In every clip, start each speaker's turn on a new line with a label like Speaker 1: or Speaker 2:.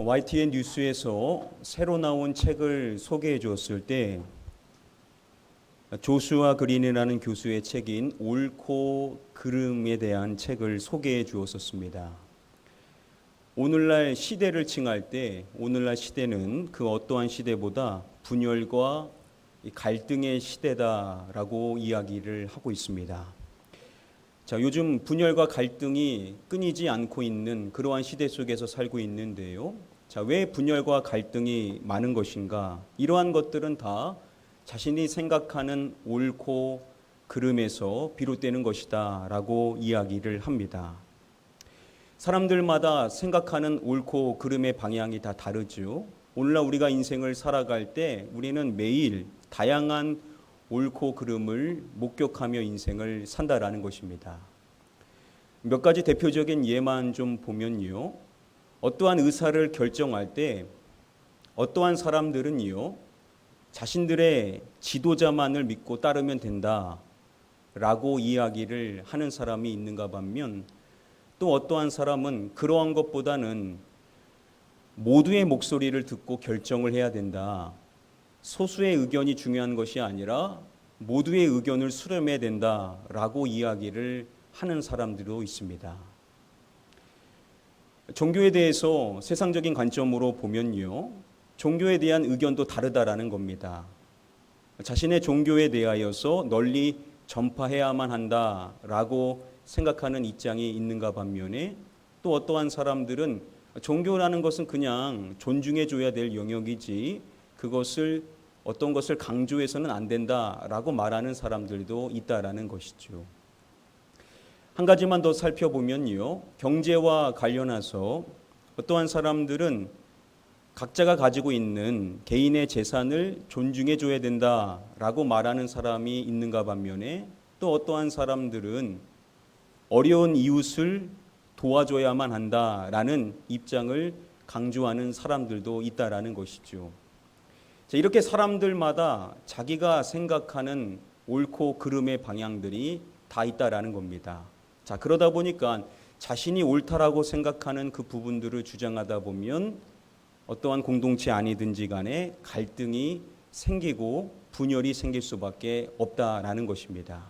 Speaker 1: YTN 뉴스에서 새로 나온 책을 소개해 주었을 때 조슈아 그린이라는 교수의 책인 옳고 그름에 대한 책을 소개해 주었었습니다. 오늘날 시대를 칭할 때 오늘날 시대는 그 어떠한 시대보다 분열과 갈등의 시대다라고 이야기를 하고 있습니다. 자, 요즘 분열과 갈등이 끊이지 않고 있는 그러한 시대 속에서 살고 있는데요. 자, 왜 분열과 갈등이 많은 것인가? 이러한 것들은 다 자신이 생각하는 옳고 그름에서 비롯되는 것이다 라고 이야기를 합니다. 사람들마다 생각하는 옳고 그름의 방향이 다 다르죠. 오늘날 우리가 인생을 살아갈 때 우리는 매일 다양한 옳고 그름을 목격하며 인생을 산다라는 것입니다. 몇 가지 대표적인 예만 좀 보면요. 어떠한 의사를 결정할 때 어떠한 사람들은요. 자신들의 지도자만을 믿고 따르면 된다라고 이야기를 하는 사람이 있는가 반면 또 어떠한 사람은 그러한 것보다는 모두의 목소리를 듣고 결정을 해야 된다. 소수의 의견이 중요한 것이 아니라 모두의 의견을 수렴해야 된다라고 이야기를 하는 사람들도 있습니다. 종교에 대해서 세상적인 관점으로 보면요. 종교에 대한 의견도 다르다라는 겁니다. 자신의 종교에 대하여서 널리 전파해야만 한다라고 생각하는 입장이 있는가 반면에 또 어떠한 사람들은 종교라는 것은 그냥 존중해줘야 될 영역이지 그것을 어떤 것을 강조해서는 안 된다라고 말하는 사람들도 있다라는 것이죠. 한 가지만 더 살펴보면요. 경제와 관련해서 어떠한 사람들은 각자가 가지고 있는 개인의 재산을 존중해줘야 된다라고 말하는 사람이 있는가 반면에 또 어떠한 사람들은 어려운 이웃을 도와줘야만 한다라는 입장을 강조하는 사람들도 있다라는 것이죠. 자, 이렇게 사람들마다 자기가 생각하는 옳고 그름의 방향들이 다 있다라는 겁니다. 자, 그러다 보니까 자신이 옳다라고 생각하는 그 부분들을 주장하다 보면 어떠한 공동체 아니든지 간에 갈등이 생기고 분열이 생길 수밖에 없다라는 것입니다.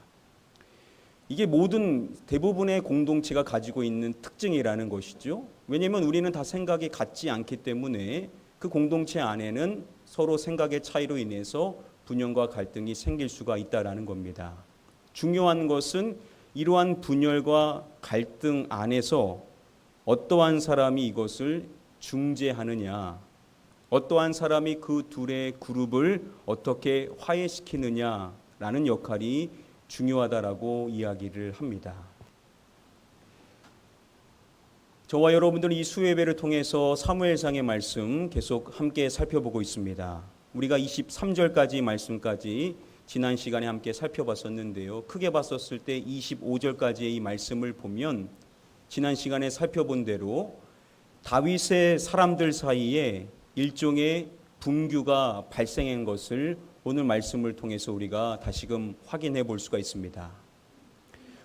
Speaker 1: 이게 모든 대부분의 공동체가 가지고 있는 특징이라는 것이죠. 왜냐하면 우리는 다 생각이 같지 않기 때문에 그 공동체 안에는 서로 생각의 차이로 인해서 분열과 갈등이 생길 수가 있다라는 겁니다. 중요한 것은 이러한 분열과 갈등 안에서 어떠한 사람이 이것을 중재하느냐, 어떠한 사람이 그 둘의 그룹을 어떻게 화해시키느냐라는 역할이 중요하다라고 이야기를 합니다. 저와 여러분들은 이 수요예배를 통해서 사무엘상의 말씀 계속 함께 살펴보고 있습니다. 우리가 23절까지 말씀까지 지난 시간에 함께 살펴봤었는데요. 크게 봤었을 때 25절까지의 이 말씀을 보면 지난 시간에 살펴본 대로 다윗의 사람들 사이에 일종의 분규가 발생한 것을 오늘 말씀을 통해서 우리가 다시금 확인해 볼 수가 있습니다.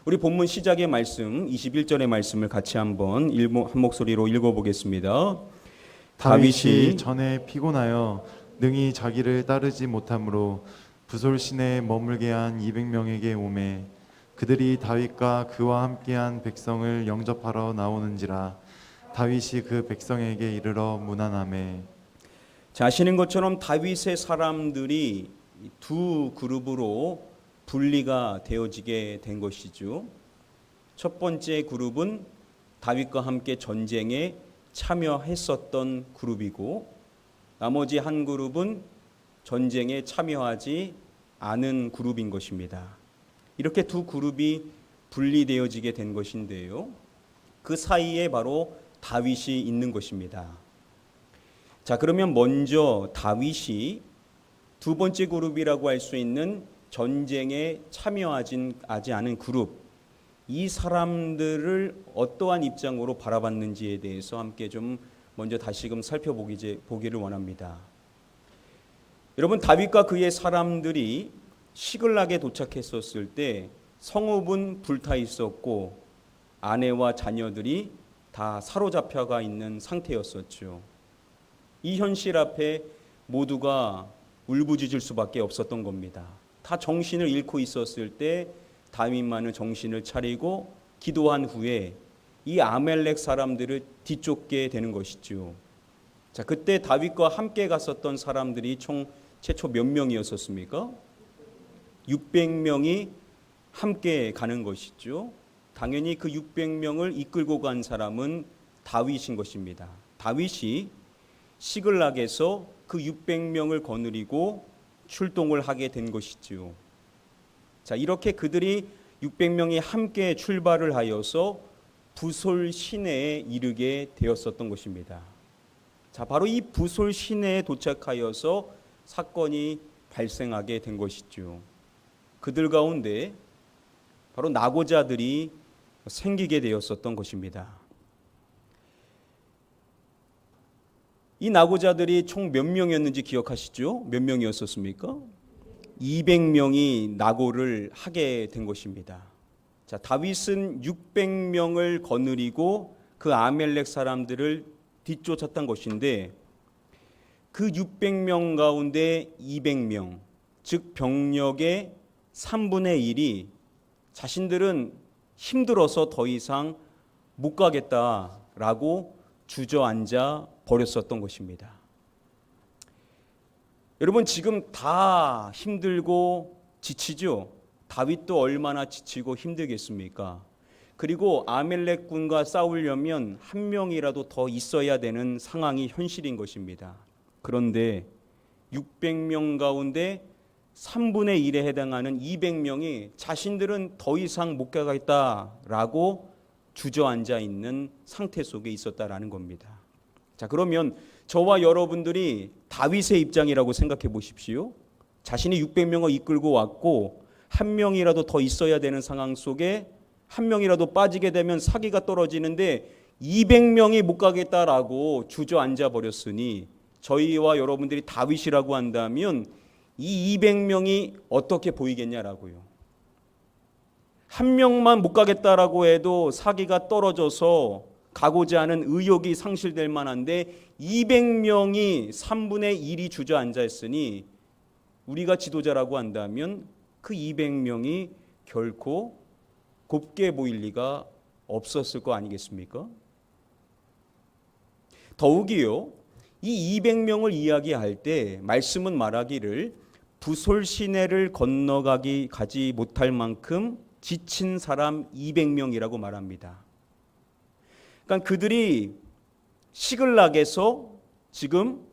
Speaker 1: 우리 본문 시작의 말씀 21절의 말씀을 같이 한번 한 목소리로 읽어보겠습니다.
Speaker 2: 다윗이 전에 피곤하여 능히 자기를 따르지 못하므로 부솔 시내에 머물게 한 200명에게 오매 그들이 다윗과 그와 함께한 백성을 영접하러 나오는지라 다윗이 그 백성에게 이르러 문안하매.
Speaker 1: 자, 아시는 것처럼 다윗의 사람들이 두 그룹으로 분리가 되어지게 된 것이죠. 첫 번째 그룹은 다윗과 함께 전쟁에 참여했었던 그룹이고 나머지 한 그룹은 전쟁에 참여하지 않은 그룹인 것입니다. 이렇게 두 그룹이 분리되어지게 된 것인데요. 그 사이에 바로 다윗이 있는 것입니다. 자, 그러면 먼저 다윗이 두 번째 그룹이라고 할 수 있는 전쟁에 참여하지 않은 그룹, 이 사람들을 어떠한 입장으로 바라봤는지에 대해서 함께 좀 먼저 다시금 살펴보기를 원합니다. 여러분, 다윗과 그의 사람들이 시글락에 도착했었을 때 성읍은 불타 있었고 아내와 자녀들이 다 사로잡혀가 있는 상태였었죠. 이 현실 앞에 모두가 울부짖을 수밖에 없었던 겁니다. 다 정신을 잃고 있었을 때 다윗만은 정신을 차리고 기도한 후에 이 아멜렉 사람들을 뒤쫓게 되는 것이죠. 자, 그때 다윗과 함께 갔었던 사람들이 총 최초 몇 명이었었습니까? 600명이 함께 가는 것이죠. 당연히 그 600명을 이끌고 간 사람은 다윗인 것입니다. 다윗이 시글락에서 그 600명을 거느리고 출동을 하게 된 것이지요. 자, 이렇게 그들이 600명이 함께 출발을 하여서 부솔 시내에 이르게 되었었던 것입니다. 자, 바로 이 부솔 시내에 도착하여서 사건이 발생하게 된 것이죠. 그들 가운데 바로 낙오자들이 생기게 되었었던 것입니다. 이 낙오자들이 총 몇 명이었는지 기억하시죠? 몇 명이었었습니까? 200명이 낙오를 하게 된 것입니다. 자, 다윗은 600명을 거느리고 그 아멜렉 사람들을 뒤쫓았던 것인데 그 600명 가운데 200명, 즉 병력의 3분의 1이 자신들은 힘들어서 더 이상 못 가겠다라고 주저앉아 버렸었던 것입니다. 여러분, 지금 다 힘들고 지치죠? 다윗도 얼마나 지치고 힘들겠습니까? 그리고 아멜렉 군과 싸우려면 한 명이라도 더 있어야 되는 상황이 현실인 것입니다. 그런데 600명 가운데 3분의 1에 해당하는 200명이 자신들은 더 이상 못 가겠다라고 주저앉아 있는 상태 속에 있었다라는 겁니다. 자, 그러면 저와 여러분들이 다윗의 입장이라고 생각해 보십시오. 자신이 600명을 이끌고 왔고 한 명이라도 더 있어야 되는 상황 속에 한 명이라도 빠지게 되면 사기가 떨어지는데 200명이 못 가겠다라고 주저앉아 버렸으니 저희와 여러분들이 다윗이라고 한다면 이 200명이 어떻게 보이겠냐라고요. 한 명만 못 가겠다라고 해도 사기가 떨어져서 가고자 하는 의욕이 상실될 만한데 200명이 3분의 1이 주저앉아 있으니 우리가 지도자라고 한다면 그 200명이 결코 곱게 보일 리가 없었을 거 아니겠습니까? 더욱이요, 이 200명을 이야기할 때 말씀은 말하기를 부솔 시내를 가지 못할 만큼 지친 사람 200명이라고 말합니다. 그러니까 그들이 시글락에서 지금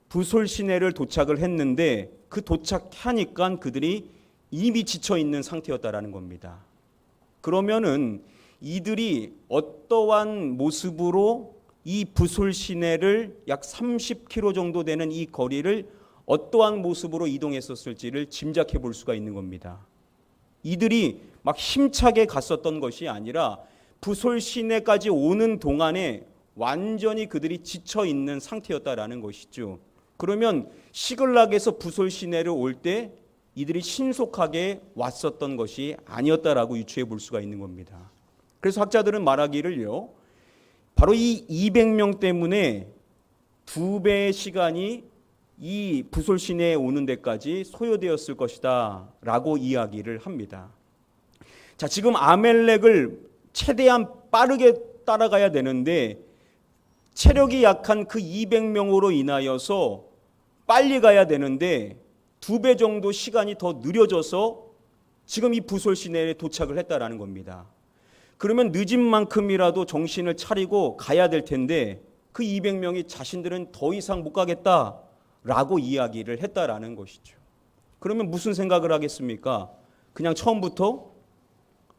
Speaker 1: 부솔 시내를 도착을 했는데 그 도착하니까 그들이 이미 지쳐 있는 상태였다라는 겁니다. 그러면은 이들이 어떠한 모습으로 이 부솔 시내를 약 30km 정도 되는 이 거리를 어떠한 모습으로 이동했었을지를 짐작해 볼 수가 있는 겁니다. 이들이 막 힘차게 갔었던 것이 아니라 부솔 시내까지 오는 동안에 완전히 그들이 지쳐 있는 상태였다라는 것이죠. 그러면 시글락에서 부솔 시내를 올 때 이들이 신속하게 왔었던 것이 아니었다라고 유추해 볼 수가 있는 겁니다. 그래서 학자들은 말하기를요, 바로 이 200명 때문에 2배의 시간이 이 부솔 시내에 오는 데까지 소요되었을 것이다 라고 이야기를 합니다. 자, 지금 아멜렉을 최대한 빠르게 따라가야 되는데 체력이 약한 그 200명으로 인하여서 빨리 가야 되는데 2배 정도 시간이 더 느려져서 지금 이 부솔 시내에 도착을 했다라는 겁니다. 그러면 늦은 만큼이라도 정신을 차리고 가야 될 텐데 그 200명이 자신들은 더 이상 못 가겠다라고 이야기를 했다라는 것이죠. 그러면 무슨 생각을 하겠습니까? 그냥 처음부터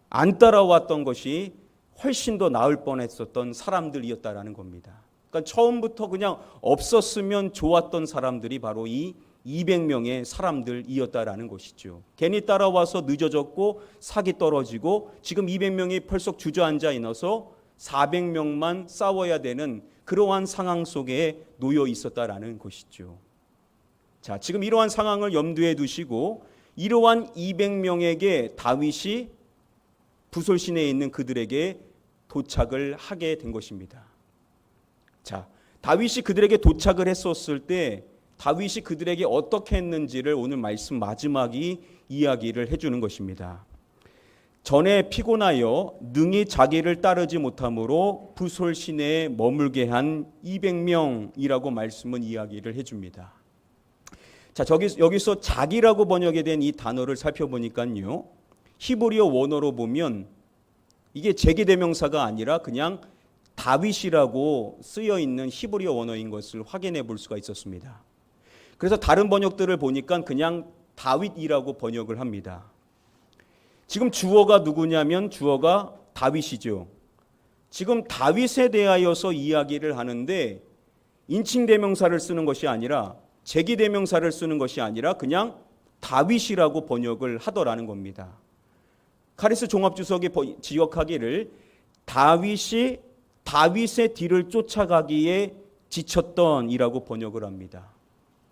Speaker 1: 안 따라왔던 것이 훨씬 더 나을 뻔했었던 사람들이었다라는 겁니다. 그러니까 처음부터 그냥 없었으면 좋았던 사람들이 바로 이 200명의 사람들이었다라는 것이죠. 괜히 따라와서 늦어졌고 사기 떨어지고 지금 200명이 펄썩 주저앉아 있어서 400명만 싸워야 되는 그러한 상황 속에 놓여 있었다라는 것이죠. 자, 지금 이러한 상황을 염두에 두시고 이러한 200명에게 다윗이 부솔 시내에 있는 그들에게 도착을 하게 된 것입니다. 자, 다윗이 그들에게 도착을 했었을 때 다윗이 그들에게 어떻게 했는지를 오늘 말씀 마지막이 이야기를 해주는 것입니다. 전에 피곤하여 능히 자기를 따르지 못함으로 부솔 시내에 머물게 한 200명이라고 말씀은 이야기를 해줍니다. 자, 여기서 자기라고 번역이 된 이 단어를 살펴보니까요, 히브리어 원어로 보면 이게 제기대명사가 아니라 그냥 다윗이라고 쓰여 있는 히브리어 원어인 것을 확인해 볼 수가 있었습니다. 그래서 다른 번역들을 보니까 그냥 다윗이라고 번역을 합니다. 지금 주어가 누구냐면 주어가 다윗이죠. 지금 다윗에 대하여서 이야기를 하는데 인칭대명사를 쓰는 것이 아니라 제기대명사를 쓰는 것이 아니라 그냥 다윗이라고 번역을 하더라는 겁니다. 카리스 종합주석이 지역하기를 다윗이 다윗의 뒤를 쫓아가기에 지쳤던이라고 번역을 합니다.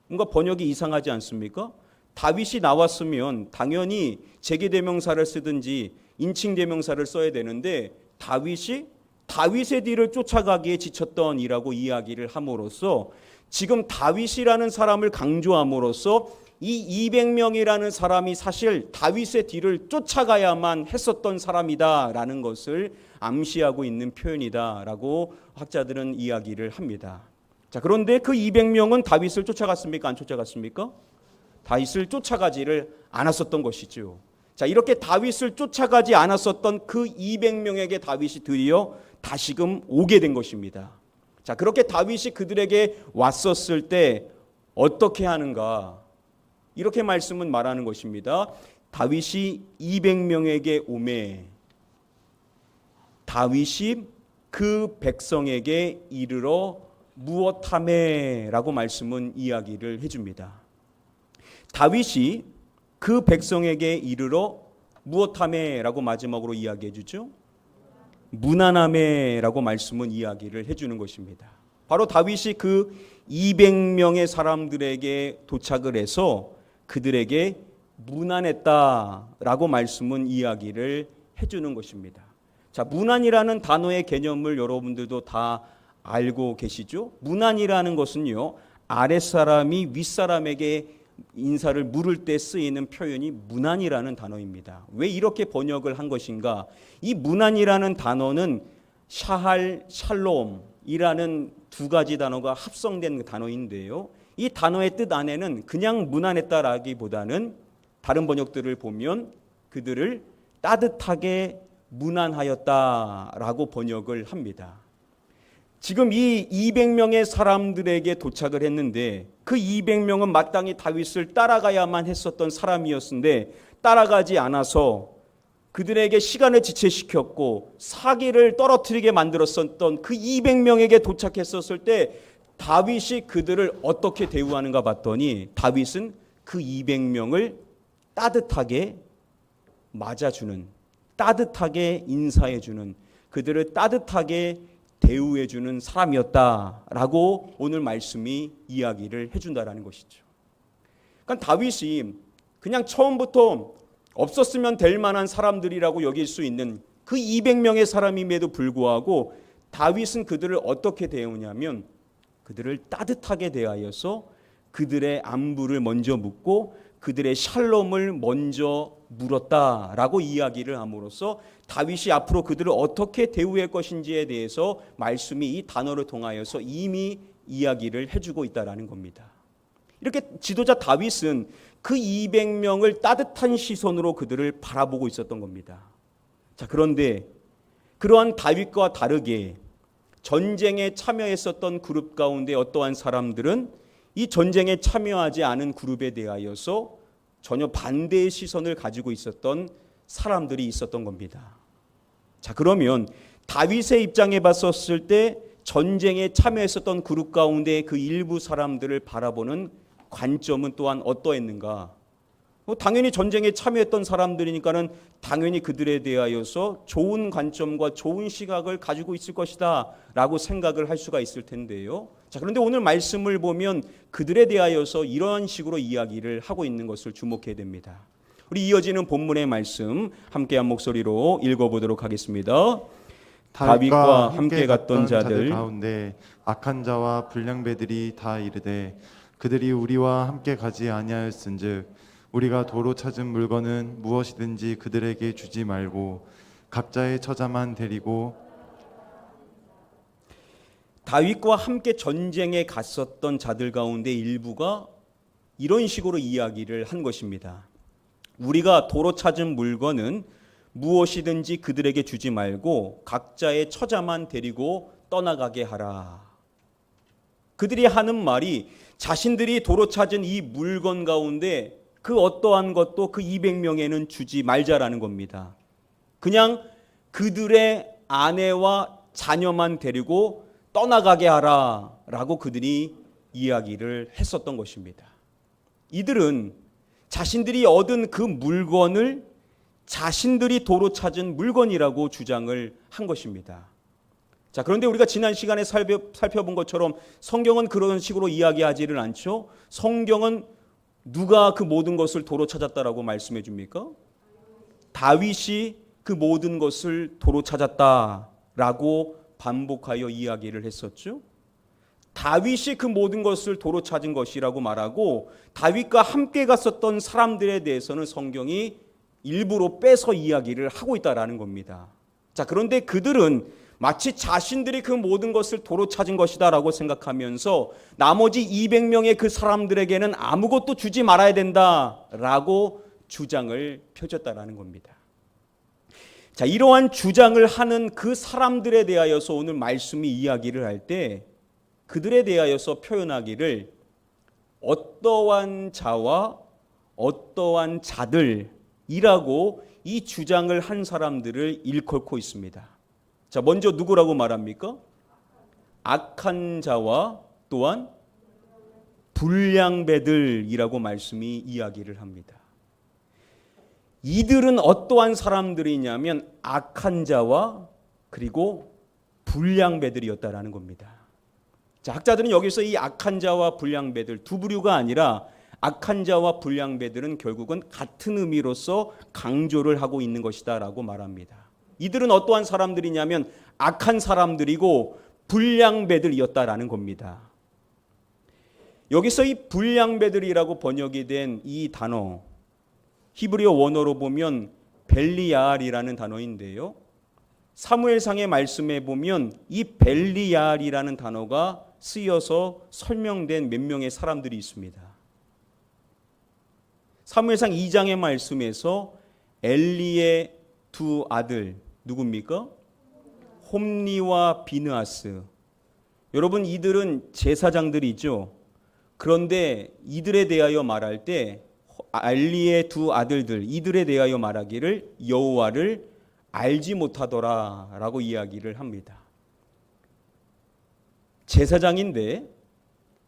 Speaker 1: 뭔가 번역이 이상하지 않습니까? 다윗이 나왔으면 당연히 제기대명사를 쓰든지 인칭대명사를 써야 되는데 다윗이 다윗의 뒤를 쫓아가기에 지쳤던이라고 이야기를 함으로써 지금 다윗이라는 사람을 강조함으로써 이 200명이라는 사람이 사실 다윗의 뒤를 쫓아가야만 했었던 사람이다라는 것을 암시하고 있는 표현이다라고 학자들은 이야기를 합니다. 자, 그런데 그 200명은 다윗을 쫓아갔습니까? 안 쫓아갔습니까? 다윗을 쫓아가지를 않았었던 것이죠. 자, 이렇게 다윗을 쫓아가지 않았었던 그 200명에게 다윗이 드디어 다시금 오게 된 것입니다. 자, 그렇게 다윗이 그들에게 왔었을 때 어떻게 하는가? 이렇게 말씀은 말하는 것입니다. 다윗이 200명에게 오매 다윗이 그 백성에게 이르러 무엇하매라고 말씀은 이야기를 해줍니다. 다윗이 그 백성에게 이르러 무엇하매라고 마지막으로 이야기해 주죠. 무난하매라고 말씀은 이야기를 해주는 것입니다. 바로 다윗이 그 200명의 사람들에게 도착을 해서 그들에게 무난했다라고 말씀은 이야기를 해주는 것입니다. 자, 무난이라는 단어의 개념을 여러분들도 다 알고 계시죠? 무난이라는 것은요, 아랫사람이 윗사람에게 인사를 물을 때 쓰이는 표현이 무난이라는 단어입니다. 왜 이렇게 번역을 한 것인가? 이 무난이라는 단어는 샤할, 샬롬이라는 두 가지 단어가 합성된 단어인데요. 이 단어의 뜻 안에는 그냥 무난했다라기보다는 다른 번역들을 보면 그들을 따뜻하게 무난하였다라고 번역을 합니다. 지금 이 200명의 사람들에게 도착을 했는데 그 200명은 마땅히 다윗을 따라가야만 했었던 사람이었는데 따라가지 않아서 그들에게 시간을 지체시켰고 사기를 떨어뜨리게 만들었었던 그 200명에게 도착했었을 때 다윗이 그들을 어떻게 대우하는가 봤더니 다윗은 그 200명을 따뜻하게 맞아주는, 따뜻하게 인사해주는, 그들을 따뜻하게 대우해주는 사람이었다라고 오늘 말씀이 이야기를 해준다라는 것이죠. 그러니까 다윗이 그냥 처음부터 없었으면 될 만한 사람들이라고 여길 수 있는 그 200명의 사람임에도 불구하고 다윗은 그들을 어떻게 대우냐면 그들을 따뜻하게 대하여서 그들의 안부를 먼저 묻고 그들의 샬롬을 먼저 물었다라고 이야기를 함으로써 다윗이 앞으로 그들을 어떻게 대우할 것인지에 대해서 말씀이 이 단어를 통하여서 이미 이야기를 해주고 있다라는 겁니다. 이렇게 지도자 다윗은 그 200명을 따뜻한 시선으로 그들을 바라보고 있었던 겁니다. 자, 그런데 그러한 다윗과 다르게 전쟁에 참여했었던 그룹 가운데 어떠한 사람들은 이 전쟁에 참여하지 않은 그룹에 대하여서 전혀 반대의 시선을 가지고 있었던 사람들이 있었던 겁니다. 자, 그러면 다윗의 입장에 봤었을 때 전쟁에 참여했었던 그룹 가운데 그 일부 사람들을 바라보는 관점은 또한 어떠했는가? 당연히 전쟁에 참여했던 사람들이니까는 당연히 그들에 대하여서 좋은 관점과 좋은 시각을 가지고 있을 것이다 라고 생각을 할 수가 있을 텐데요. 자, 그런데 오늘 말씀을 보면 그들에 대하여서 이러한 식으로 이야기를 하고 있는 것을 주목해야 됩니다. 우리 이어지는 본문의 말씀 함께 한 목소리로 읽어보도록 하겠습니다. 다윗과 함께 갔던 자들
Speaker 2: 가운데 악한 자와 불량배들이 다 이르되 그들이 우리와 함께 가지 아니하였은즉 우리가 도로 찾은 물건은 무엇이든지 그들에게 주지 말고 각자의 처자만 데리고.
Speaker 1: 다윗과 함께 전쟁에 갔었던 자들 가운데 일부가 이런 식으로 이야기를 한 것입니다. 우리가 도로 찾은 물건은 무엇이든지 그들에게 주지 말고 각자의 처자만 데리고 떠나가게 하라. 그들이 하는 말이 자신들이 도로 찾은 이 물건 가운데 그 어떠한 것도 그 200명에는 주지 말자라는 겁니다. 그냥 그들의 아내와 자녀만 데리고 떠나가게 하라라고 그들이 이야기를 했었던 것입니다. 이들은 자신들이 얻은 그 물건을 자신들이 도로 찾은 물건이라고 주장을 한 것입니다. 자, 그런데 우리가 지난 시간에 살펴본 것처럼 성경은 그런 식으로 이야기하지를 않죠. 성경은 누가 그 모든 것을 도로 찾았다라고 말씀해 줍니까? 다윗이 그 모든 것을 도로 찾았다라고 반복하여 이야기를 했었죠. 다윗이 그 모든 것을 도로 찾은 것이라고 말하고 다윗과 함께 갔었던 사람들에 대해서는 성경이 일부러 빼서 이야기를 하고 있다라는 겁니다. 자, 그런데 그들은 마치 자신들이 그 모든 것을 도로 찾은 것이다라고 생각하면서 나머지 200명의 그 사람들에게는 아무것도 주지 말아야 된다라고 주장을 펴줬다라는 겁니다. 자, 이러한 주장을 하는 그 사람들에 대하여서 오늘 말씀이 이야기를 할 때 그들에 대하여서 표현하기를 어떠한 자와 어떠한 자들이라고 이 주장을 한 사람들을 일컬고 있습니다. 자, 먼저 누구라고 말합니까? 악한 자와 또한 불량배들이라고 말씀이 이야기를 합니다. 이들은 어떠한 사람들이냐면 악한 자와 그리고 불량배들이었다라는 겁니다. 자, 학자들은 여기서 이 악한 자와 불량배들 두 부류가 아니라 악한 자와 불량배들은 결국은 같은 의미로서 강조를 하고 있는 것이다라고 말합니다. 이들은 어떠한 사람들이냐면 악한 사람들이고 불량배들이었다라는 겁니다. 여기서 이 불량배들이라고 번역이 된 이 단어 히브리어 원어로 보면 벨리야알이라는 단어인데요. 사무엘상의 말씀에 보면 이 벨리야알이라는 단어가 쓰여서 설명된 몇 명의 사람들이 있습니다. 사무엘상 2장의 말씀에서 엘리의 두 아들 누굽니까? 홈니와 비느하스. 여러분, 이들은 제사장들이죠. 그런데 이들에 대하여 말할 때 엘리의 두 아들들 이들에 대하여 말하기를 여호와를 알지 못하더라라고 이야기를 합니다. 제사장인데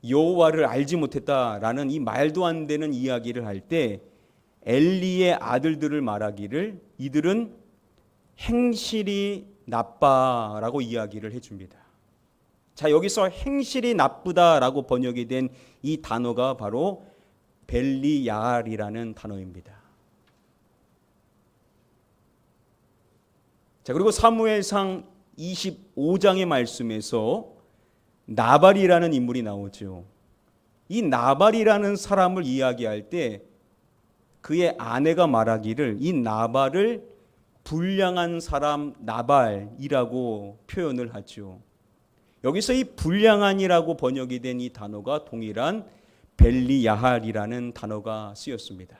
Speaker 1: 여호와를 알지 못했다라는 이 말도 안 되는 이야기를 할 때 엘리의 아들들을 말하기를 이들은 행실이 나빠라고 이야기를 해줍니다. 자, 여기서 행실이 나쁘다라고 번역이 된 이 단어가 바로 벨리야알이라는 단어입니다. 자, 그리고 사무엘상 25장의 말씀에서 나발이라는 인물이 나오죠. 이 나발이라는 사람을 이야기할 때 그의 아내가 말하기를 이 나발을 불량한 사람 나발이라고 표현을 하죠. 여기서 이 불량한이라고 번역이 된 이 단어가 동일한 벨리야할이라는 단어가 쓰였습니다.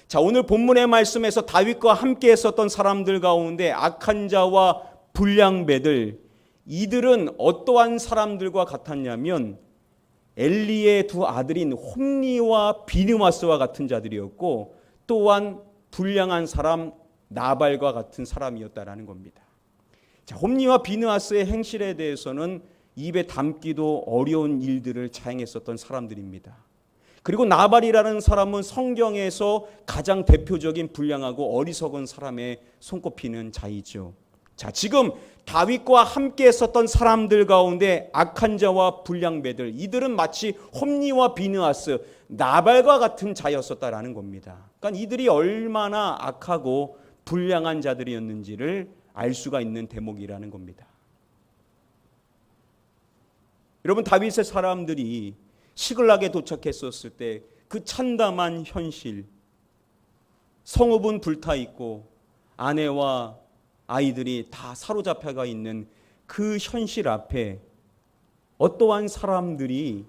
Speaker 1: 자, 오늘 본문의 말씀에서 다윗과 함께 했었던 사람들 가운데 악한 자와 불량배들 이들은 어떠한 사람들과 같았냐면 엘리의 두 아들인 홈니와 비느하스와 같은 자들이었고 또한 불량한 사람 나발과 같은 사람이었다라는 겁니다. 자, 홈니와 비느하스의 행실에 대해서는 입에 담기도 어려운 일들을 자행했었던 사람들입니다. 그리고 나발이라는 사람은 성경에서 가장 대표적인 불량하고 어리석은 사람에 손꼽히는 자이죠. 자, 지금 다윗과 함께 했었던 사람들 가운데 악한 자와 불량배들 이들은 마치 홈니와 비느하스 나발과 같은 자였었다라는 겁니다. 그러니까 이들이 얼마나 악하고 불량한 자들이었는지를 알 수가 있는 대목이라는 겁니다. 여러분, 다윗의 사람들이 시글락에 도착했었을 때 그 참담한 현실, 성읍은 불타 있고 아내와 아이들이 다 사로잡혀가 있는 그 현실 앞에 어떠한 사람들이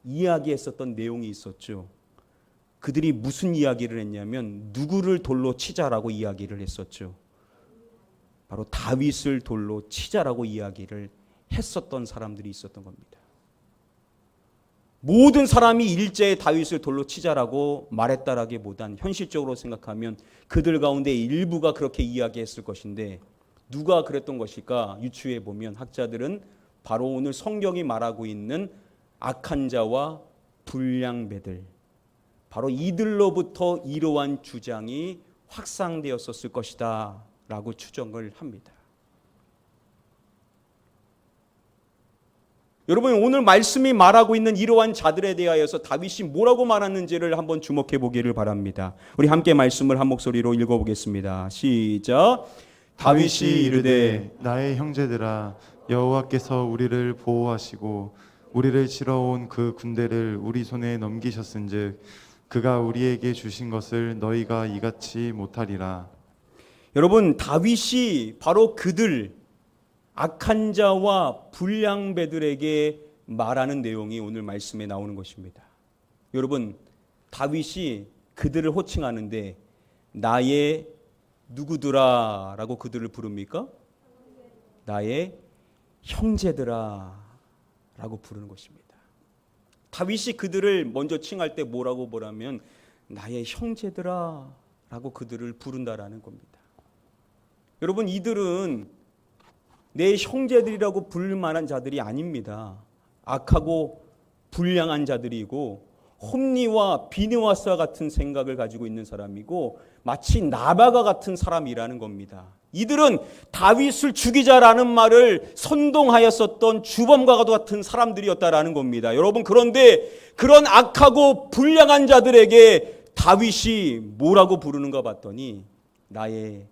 Speaker 1: 이야기했었던 내용이 있었죠. 그들이 무슨 이야기를 했냐면 누구를 돌로 치자라고 이야기를 했었죠. 바로 다윗을 돌로 치자라고 이야기를 했었던 사람들이 있었던 겁니다. 모든 사람이 일제히 다윗을 돌로 치자라고 말했다라기보단 현실적으로 생각하면 그들 가운데 일부가 그렇게 이야기했을 것인데 누가 그랬던 것일까 유추해 보면 학자들은 바로 오늘 성경이 말하고 있는 악한 자와 불량배들, 바로 이들로부터 이러한 주장이 확산되었었을 것이다 라고 추정을 합니다. 여러분, 오늘 말씀이 말하고 있는 이러한 자들에 대하여서 다윗이 뭐라고 말하는지를 한번 주목해 보기를 바랍니다. 우리 함께 말씀을 한 목소리로 읽어보겠습니다. 시작.
Speaker 2: 다윗이 이르되 나의 형제들아 여호와께서 우리를 보호하시고 우리를 치러 온 그 군대를 우리 손에 넘기셨은즉 그가 우리에게 주신 것을 너희가 이같이 못하리라.
Speaker 1: 여러분, 다윗이 바로 그들 악한 자와 불량배들에게 말하는 내용이 오늘 말씀에 나오는 것입니다. 여러분, 다윗이 그들을 호칭하는데 나의 누구더라 라고 그들을 부릅니까? 나의 형제들아 라고 부르는 것입니다. 다윗이 그들을 먼저 칭할 때 뭐라고 보라면 나의 형제들아 라고 그들을 부른다라는 겁니다. 여러분, 이들은 내 형제들이라고 부를 만한 자들이 아닙니다. 악하고 불량한 자들이고 홈리와 비느하스와 같은 생각을 가지고 있는 사람이고 마치 나바가 같은 사람이라는 겁니다. 이들은 다윗을 죽이자라는 말을 선동하였었던 주범과 같은 사람들이었다라는 겁니다. 여러분, 그런데 그런 악하고 불량한 자들에게 다윗이 뭐라고 부르는가 봤더니 나의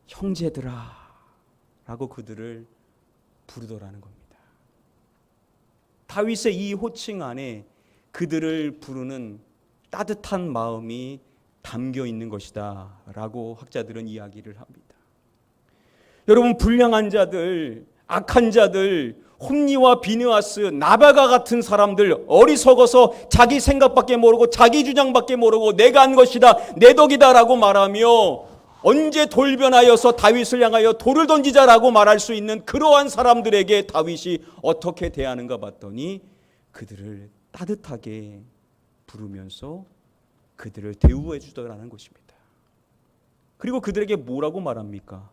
Speaker 1: 형제들아 라고 그들을 부르더라는 겁니다. 다윗의 이 호칭 안에 그들을 부르는 따뜻한 마음이 담겨 있는 것이다 라고 학자들은 이야기를 합니다. 여러분, 불량한 자들, 악한 자들, 홈리와 비느하스, 나바가 같은 사람들, 어리석어서 자기 생각밖에 모르고 자기 주장밖에 모르고 내가 한 것이다, 내 덕이다 라고 말하며 언제 돌변하여서 다윗을 향하여 돌을 던지자라고 말할 수 있는 그러한 사람들에게 다윗이 어떻게 대하는가 봤더니 그들을 따뜻하게 부르면서 그들을 대우해 주더라는 것입니다. 그리고 그들에게 뭐라고 말합니까?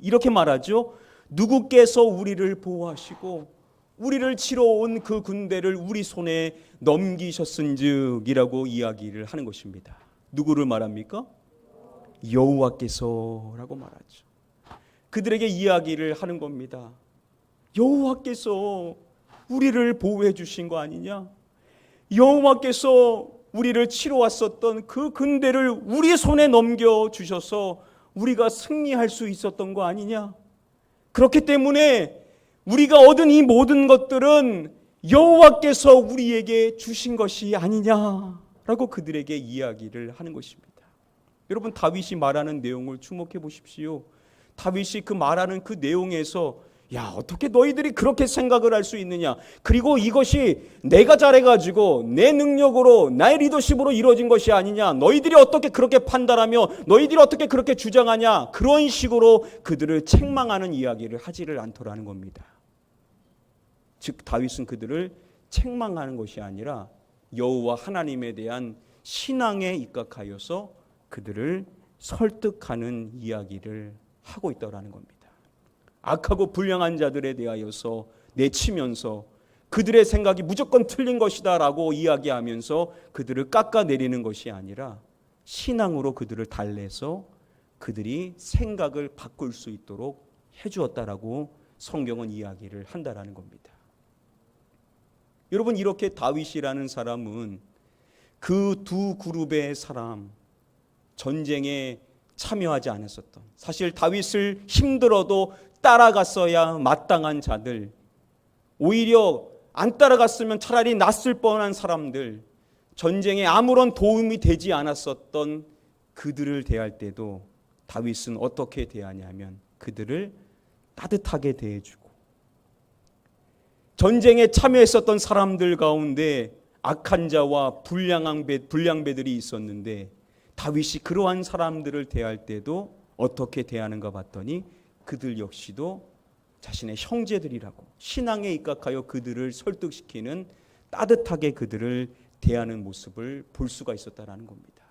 Speaker 1: 이렇게 말하죠. 누구께서 우리를 보호하시고 우리를 치러 온 그 군대를 우리 손에 넘기셨은즉이라고 이야기를 하는 것입니다. 누구를 말합니까? 여호와께서라고 말하죠. 그들에게 이야기를 하는 겁니다. 여호와께서 우리를 보호해 주신 거 아니냐? 여호와께서 우리를 치러 왔었던 그 군대를 우리 손에 넘겨 주셔서 우리가 승리할 수 있었던 거 아니냐? 그렇기 때문에 우리가 얻은 이 모든 것들은 여호와께서 우리에게 주신 것이 아니냐라고 그들에게 이야기를 하는 것입니다. 여러분, 다윗이 말하는 내용을 주목해 보십시오. 다윗이 그 말하는 그 내용에서 야, 어떻게 너희들이 그렇게 생각을 할 수 있느냐? 그리고 이것이 내가 잘해가지고 내 능력으로 나의 리더십으로 이루어진 것이 아니냐? 너희들이 어떻게 그렇게 판단하며 너희들이 어떻게 그렇게 주장하냐? 그런 식으로 그들을 책망하는 이야기를 하지를 않더라는 겁니다. 즉 다윗은 그들을 책망하는 것이 아니라 여호와 하나님에 대한 신앙에 입각하여서 그들을 설득하는 이야기를 하고 있다라는 겁니다. 악하고 불량한 자들에 대하여서 내치면서 그들의 생각이 무조건 틀린 것이다 라고 이야기하면서 그들을 깎아내리는 것이 아니라 신앙으로 그들을 달래서 그들이 생각을 바꿀 수 있도록 해주었다라고 성경은 이야기를 한다라는 겁니다. 여러분, 이렇게 다윗이라는 사람은 그 두 그룹의 사람, 전쟁에 참여하지 않았었던, 사실 다윗을 힘들어도 따라갔어야 마땅한 자들, 오히려 안 따라갔으면 차라리 낫을 뻔한 사람들, 전쟁에 아무런 도움이 되지 않았었던 그들을 대할 때도 다윗은 어떻게 대하냐면 그들을 따뜻하게 대해주고, 전쟁에 참여했었던 사람들 가운데 악한 자와 불량배들이 있었는데 다윗이 그러한 사람들을 대할 때도 어떻게 대하는가 봤더니 그들 역시도 자신의 형제들이라고 신앙에 입각하여 그들을 설득시키는, 따뜻하게 그들을 대하는 모습을 볼 수가 있었다라는 겁니다.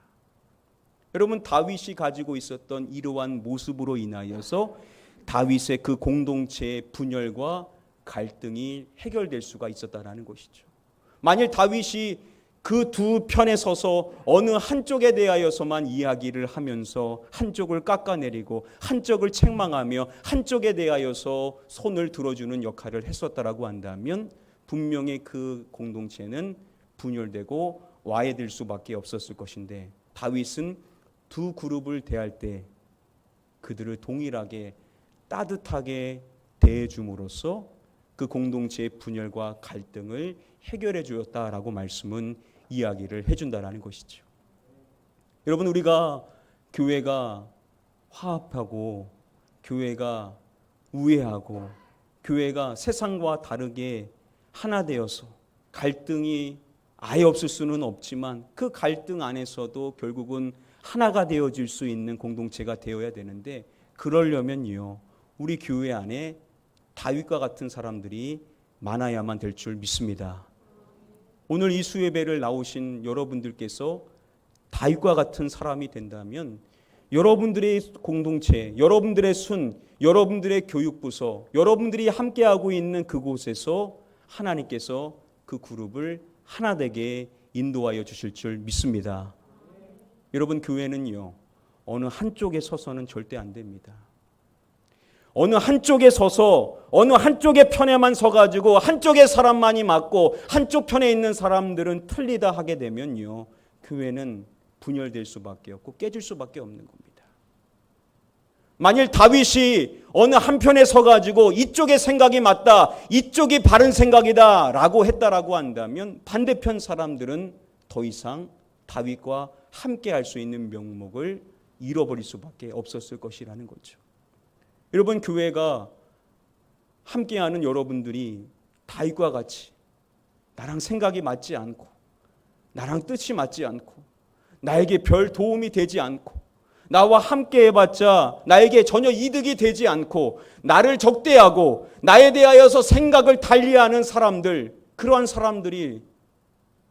Speaker 1: 여러분, 다윗이 가지고 있었던 이러한 모습으로 인하여서 다윗의 그 공동체의 분열과 갈등이 해결될 수가 있었다라는 것이죠. 만일 다윗이 그 두 편에 서서 어느 한쪽에 대하여서만 이야기를 하면서 한쪽을 깎아내리고 한쪽을 책망하며 한쪽에 대하여서 손을 들어주는 역할을 했었다라고 한다면 분명히 그 공동체는 분열되고 와해될 수밖에 없었을 것인데, 다윗은 두 그룹을 대할 때 그들을 동일하게 따뜻하게 대해줌으로써 그 공동체의 분열과 갈등을 해결해 주었다라고 말씀은 이야기를 해준다라는 것이죠. 여러분, 우리가 교회가 화합하고 교회가 우애하고 교회가 세상과 다르게 하나 되어서 갈등이 아예 없을 수는 없지만 그 갈등 안에서도 결국은 하나가 되어질 수 있는 공동체가 되어야 되는데, 그러려면요 우리 교회 안에 다윗과 같은 사람들이 많아야만 될 줄 믿습니다. 오늘 이 수예배를 나오신 여러분들께서 다윗과 같은 사람이 된다면 여러분들의 공동체, 여러분들의 순, 여러분들의 교육부서, 여러분들이 함께하고 있는 그곳에서 하나님께서 그 그룹을 하나 되게 인도하여 주실 줄 믿습니다. 여러분, 교회는요 어느 한쪽에 서서는 절대 안 됩니다. 어느 한쪽에 서서 어느 한쪽의 편에만 서가지고 한쪽의 사람만이 맞고 한쪽 편에 있는 사람들은 틀리다 하게 되면요 교회는 분열될 수밖에 없고 깨질 수밖에 없는 겁니다. 만일 다윗이 어느 한편에 서가지고 이쪽의 생각이 맞다, 이쪽이 바른 생각이다 라고 했다라고 한다면 반대편 사람들은 더 이상 다윗과 함께 할 수 있는 명목을 잃어버릴 수밖에 없었을 것이라는 거죠. 여러분, 교회가 함께하는 여러분들이 다윗과 같이 나랑 생각이 맞지 않고 나랑 뜻이 맞지 않고 나에게 별 도움이 되지 않고 나와 함께 해봤자 나에게 전혀 이득이 되지 않고 나를 적대하고 나에 대하여서 생각을 달리하는 사람들, 그러한 사람들이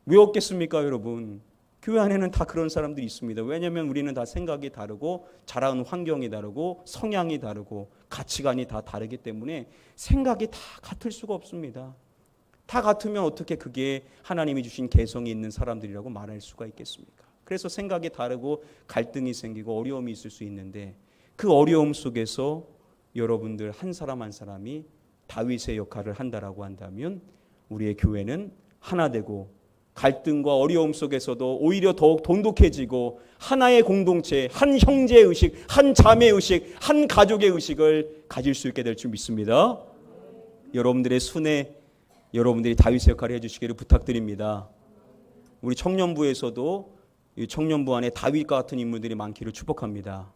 Speaker 1: 왜 없겠습니까? 여러분, 교회 안에는 다 그런 사람들이 있습니다. 왜냐하면 우리는 다 생각이 다르고 자라는 환경이 다르고 성향이 다르고 가치관이 다 다르기 때문에 생각이 다 같을 수가 없습니다. 다 같으면 어떻게 그게 하나님이 주신 개성이 있는 사람들이라고 말할 수가 있겠습니까? 그래서 생각이 다르고 갈등이 생기고 어려움이 있을 수 있는데, 그 어려움 속에서 여러분들 한 사람 한 사람이 다윗의 역할을 한다라고 한다면 우리의 교회는 하나 되고 갈등과 어려움 속에서도 오히려 더욱 돈독해지고 하나의 공동체, 한 형제의 의식, 한 자매의 의식, 한 가족의 의식을 가질 수 있게 될 줄 믿습니다. 여러분들의 순회, 여러분들이 다윗의 역할을 해주시기를 부탁드립니다. 우리 청년부에서도 이 청년부 안에 다윗과 같은 인물들이 많기를 축복합니다.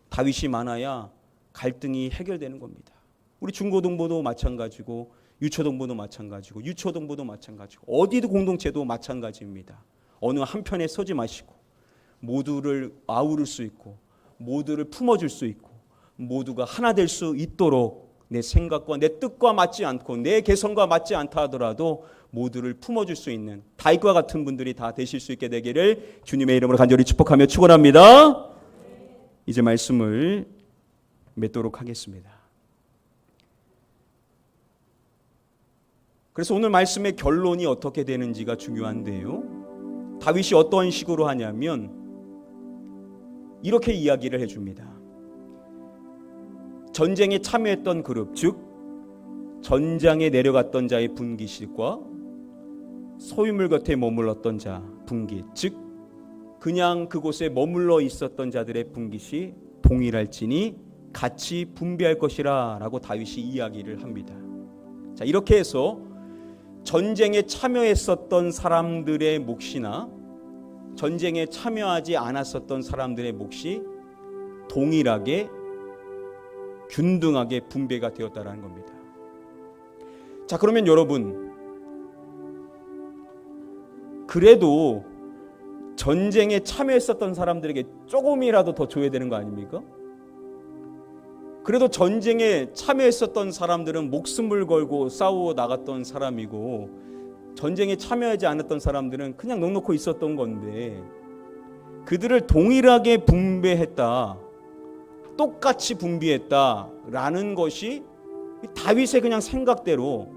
Speaker 1: 다윗이 많아야 갈등이 해결되는 겁니다. 우리 중고등부도 마찬가지고 유초등부도 마찬가지고 유초등부도 마찬가지고 어디도 공동체도 마찬가지입니다. 어느 한편에 서지 마시고 모두를 아우를 수 있고 모두를 품어줄 수 있고 모두가 하나 될 수 있도록 내 생각과 내 뜻과 맞지 않고 내 개성과 맞지 않다 하더라도 모두를 품어줄 수 있는 다윗과 같은 분들이 다 되실 수 있게 되기를 주님의 이름으로 간절히 축복하며 축원합니다. 이제 말씀을 맺도록 하겠습니다. 그래서 오늘 말씀의 결론이 어떻게 되는지가 중요한데요. 다윗이 어떤 식으로 하냐면 이렇게 이야기를 해줍니다. 전쟁에 참여했던 그룹, 즉 전장에 내려갔던 자의 분깃일과 소유물 곁에 머물렀던 자 분깃, 즉 그냥 그곳에 머물러 있었던 자들의 분깃이 동일할지니 같이 분배할 것이라 라고 다윗이 이야기를 합니다. 자, 이렇게 해서 전쟁에 참여했었던 사람들의 몫이나 전쟁에 참여하지 않았었던 사람들의 몫이 동일하게 균등하게 분배가 되었다라는 겁니다. 자, 그러면 여러분, 그래도 전쟁에 참여했었던 사람들에게 조금이라도 더 줘야 되는 거 아닙니까? 그래도 전쟁에 참여했었던 사람들은 목숨을 걸고 싸워 나갔던 사람이고, 전쟁에 참여하지 않았던 사람들은 그냥 넉넉히 있었던 건데, 그들을 동일하게 분배했다, 똑같이 분배했다라는 것이 다윗의 그냥 생각대로,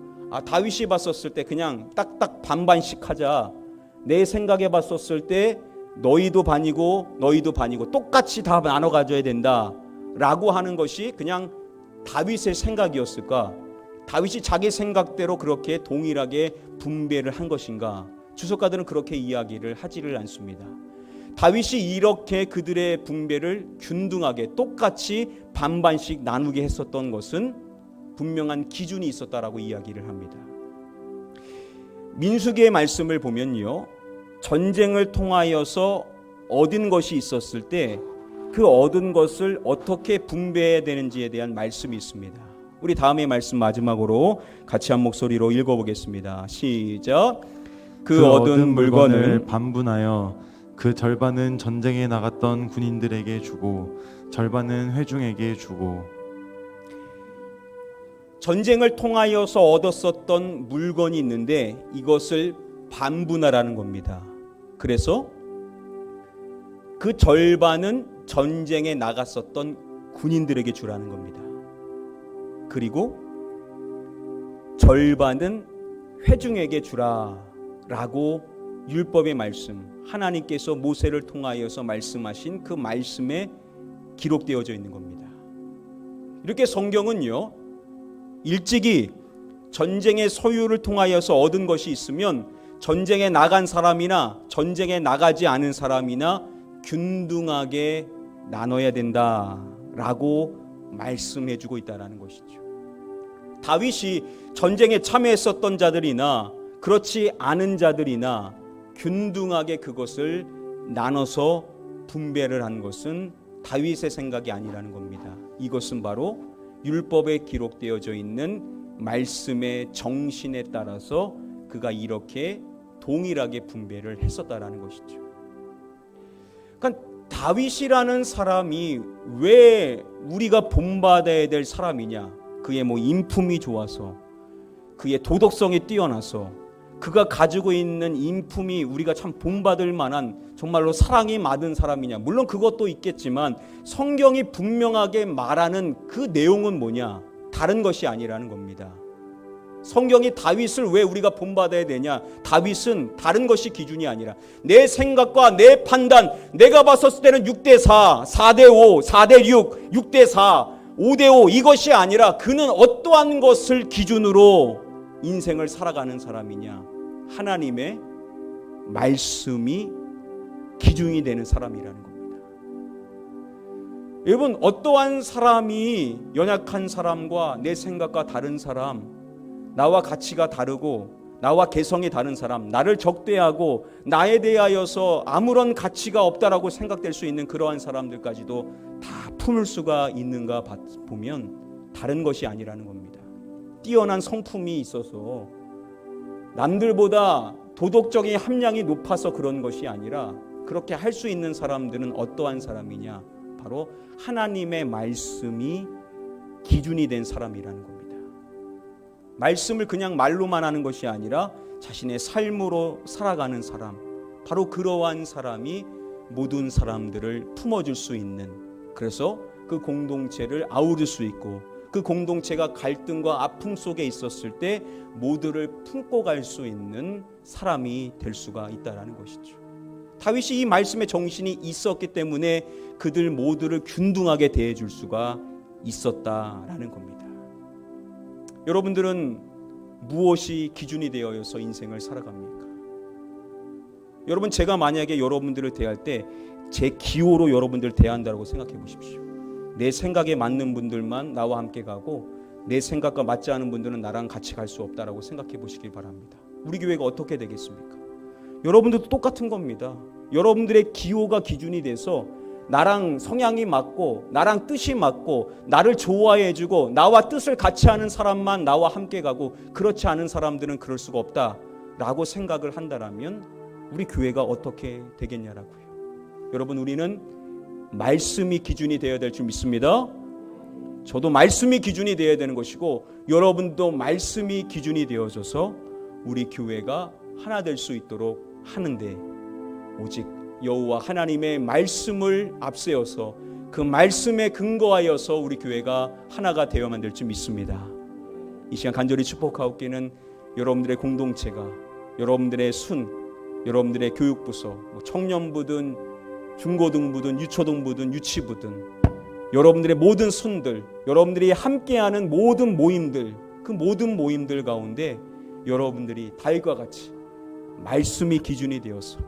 Speaker 1: 다윗이 봤었을 때 그냥 딱딱 반반씩 하자, 내 생각에 봤었을 때 너희도 반이고 너희도 반이고 똑같이 다 나눠 가져야 된다 라고 하는 것이 그냥 다윗의 생각이었을까? 다윗이 자기 생각대로 그렇게 동일하게 분배를 한 것인가? 주석가들은 그렇게 이야기를 하지를 않습니다. 다윗이 이렇게 그들의 분배를 균등하게 똑같이 반반씩 나누게 했었던 것은 분명한 기준이 있었다라고 이야기를 합니다. 민수기의 말씀을 보면요, 전쟁을 통하여서 얻은 것이 있었을 때 그 얻은 것을 어떻게 분배해야 되는지에 대한 말씀이 있습니다. 우리 다음의 말씀 마지막으로 같이 한 목소리로 읽어보겠습니다. 시작. 그 얻은 물건을
Speaker 2: 반분하여 그 절반은 전쟁에 나갔던 군인들에게 주고 절반은 회중에게 주고.
Speaker 1: 전쟁을 통하여서 얻었었던 물건이 있는데 이것을 반분하라는 겁니다. 그래서 그 절반은 전쟁에 나갔었던 군인들에게 주라는 겁니다. 그리고 절반은 회중에게 주라라고 율법의 말씀, 하나님께서 모세를 통하여서 말씀하신 그 말씀에 기록되어져 있는 겁니다. 이렇게 성경은요, 일찍이 전쟁의 소유를 통하여서 얻은 것이 있으면 전쟁에 나간 사람이나 전쟁에 나가지 않은 사람이나 균등하게 나눠야 된다라고 말씀해주고 있다는 것이죠. 다윗이 전쟁에 참여했었던 자들이나 그렇지 않은 자들이나 균등하게 그것을 나눠서 분배를 한 것은 다윗의 생각이 아니라는 겁니다. 이것은 바로 율법에 기록되어져 있는 말씀의 정신에 따라서 그가 이렇게 동일하게 분배를 했었다라는 것이죠. 그러니까 다윗이라는 사람이 왜 우리가 본받아야 될 사람이냐? 그의 인품이 좋아서, 그의 도덕성이 뛰어나서, 그가 가지고 있는 인품이 우리가 참 본받을 만한 정말로 사랑이 많은 사람이냐? 물론 그것도 있겠지만 성경이 분명하게 말하는 그 내용은 뭐냐? 다른 것이 아니라는 겁니다. 성경이 다윗을 왜 우리가 본받아야 되냐? 다윗은 다른 것이 기준이 아니라 내 생각과 내 판단, 내가 봤었을 때는 6대4, 4대5, 4대6, 6대4, 5대5 이것이 아니라 그는 어떠한 것을 기준으로 인생을 살아가는 사람이냐? 하나님의 말씀이 기준이 되는 사람이라는 겁니다. 여러분, 어떠한 사람이 연약한 사람과 내 생각과 다른 사람, 나와 가치가 다르고 나와 개성이 다른 사람, 나를 적대하고 나에 대하여서 아무런 가치가 없다라고 생각될 수 있는 그러한 사람들까지도 다 품을 수가 있는가 보면 다른 것이 아니라는 겁니다. 뛰어난 성품이 있어서 남들보다 도덕적인 함량이 높아서 그런 것이 아니라 그렇게 할 수 있는 사람들은 어떠한 사람이냐? 바로 하나님의 말씀이 기준이 된 사람이라는 겁니다. 말씀을 그냥 말로만 하는 것이 아니라 자신의 삶으로 살아가는 사람, 바로 그러한 사람이 모든 사람들을 품어줄 수 있는, 그래서 그 공동체를 아우를 수 있고 그 공동체가 갈등과 아픔 속에 있었을 때 모두를 품고 갈 수 있는 사람이 될 수가 있다는 것이죠. 다윗이 이 말씀의 정신이 있었기 때문에 그들 모두를 균등하게 대해줄 수가 있었다라는 겁니다. 여러분들은 무엇이 기준이 되어서 인생을 살아갑니까? 여러분, 제가 만약에 여러분들을 대할 때 제 기호로 여러분들을 대한다고 생각해 보십시오. 내 생각에 맞는 분들만 나와 함께 가고 내 생각과 맞지 않은 분들은 나랑 같이 갈 수 없다라고 생각해 보시기 바랍니다. 우리 교회가 어떻게 되겠습니까? 여러분들도 똑같은 겁니다. 여러분들의 기호가 기준이 돼서 나랑 성향이 맞고 나랑 뜻이 맞고 나를 좋아해주고 나와 뜻을 같이 하는 사람만 나와 함께 가고 그렇지 않은 사람들은 그럴 수가 없다라고 생각을 한다라면 우리 교회가 어떻게 되겠냐라고요. 여러분, 우리는 말씀이 기준이 되어야 될 줄 믿습니다. 저도 말씀이 기준이 되어야 되는 것이고 여러분도 말씀이 기준이 되어져서 우리 교회가 하나 될 수 있도록 하는데, 오직 여호와 하나님의 말씀을 앞세워서 그 말씀에 근거하여서 우리 교회가 하나가 되어야만 될 줄 믿습니다. 이 시간 간절히 축복하옵기는 여러분들의 공동체가, 여러분들의 여러분들의 교육부서, 청년부든 중고등부든 유초등부든 유치부든 여러분들의 모든 순들, 여러분들이 함께하는 모든 모임들, 그 모든 모임들 가운데 여러분들이 다윗과 같이 말씀이 기준이 되어서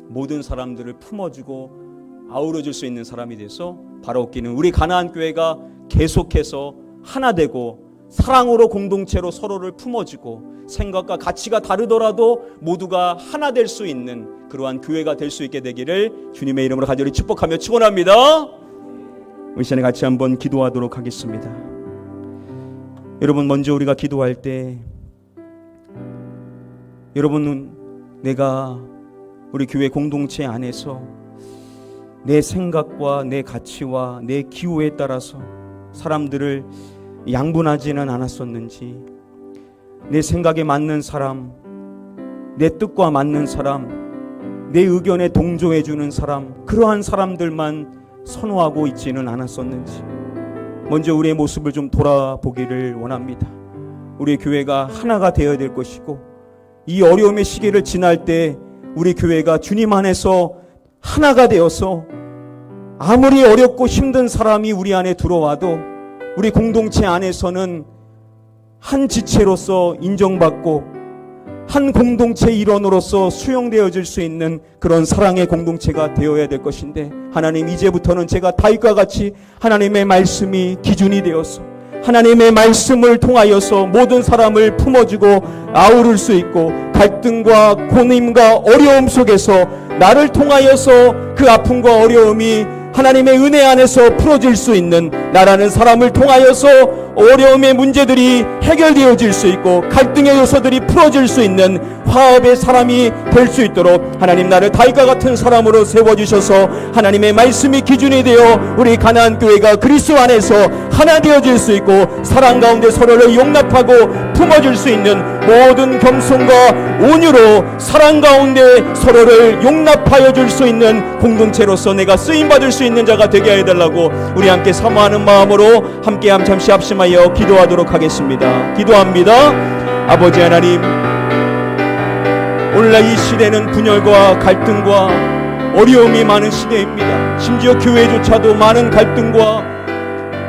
Speaker 1: 모든 사람들을 품어주고 아우러줄 수 있는 사람이 돼서 바라옵기는 우리 가나안 교회가 계속해서 하나 되고 사랑으로 공동체로 서로를 품어주고 생각과 가치가 다르더라도 모두가 하나 될 수 있는 그러한 교회가 될 수 있게 되기를 주님의 이름으로 간절히 축복하며 축원합니다. 우리 시간에 같이 한번 기도하도록 하겠습니다. 여러분, 먼저 우리가 기도할 때 여러분은 내가 우리 교회 공동체 안에서 내 생각과 내 가치와 내 기호에 따라서 사람들을 양분하지는 않았었는지, 내 생각에 맞는 사람, 내 뜻과 맞는 사람, 내 의견에 동조해 주는 사람, 그러한 사람들만 선호하고 있지는 않았었는지 먼저 우리의 모습을 좀 돌아보기를 원합니다. 우리 교회가 하나가 되어야 될 것이고 이 어려움의 시기를 지날 때 우리 교회가 주님 안에서 하나가 되어서 아무리 어렵고 힘든 사람이 우리 안에 들어와도 우리 공동체 안에서는 한 지체로서 인정받고 한 공동체 일원으로서 수용되어질 수 있는 그런 사랑의 공동체가 되어야 될 것인데, 하나님, 이제부터는 제가 다윗과 같이 하나님의 말씀이 기준이 되어서 하나님의 말씀을 통하여서 모든 사람을 품어주고 아우를 수 있고 갈등과 고님과 어려움 속에서 나를 통하여서 그 아픔과 어려움이 하나님의 은혜 안에서 풀어질 수 있는 나라는 사람을 통하여서 어려움의 문제들이 해결되어질 수 있고 갈등의 요소들이 풀어질 수 있는 화합의 사람이 될 수 있도록 하나님, 나를 다윗과 같은 사람으로 세워주셔서 하나님의 말씀이 기준이 되어 우리 가나안 교회가 그리스도 안에서 하나 되어질 수 있고 사랑 가운데 서로를 용납하고 품어줄 수 있는 모든 겸손과 온유로 사랑 가운데 서로를 용납하여 줄 수 있는 공동체로서 내가 쓰임받을 수 있는 자가 되게 해달라고 우리 함께 사모하는 마음으로 함께 잠시 합심하여 기도하도록 하겠습니다. 기도합니다. 아버지 하나님, 오늘날 이 시대는 분열과 갈등과 어려움이 많은 시대입니다. 심지어 교회조차도 많은 갈등과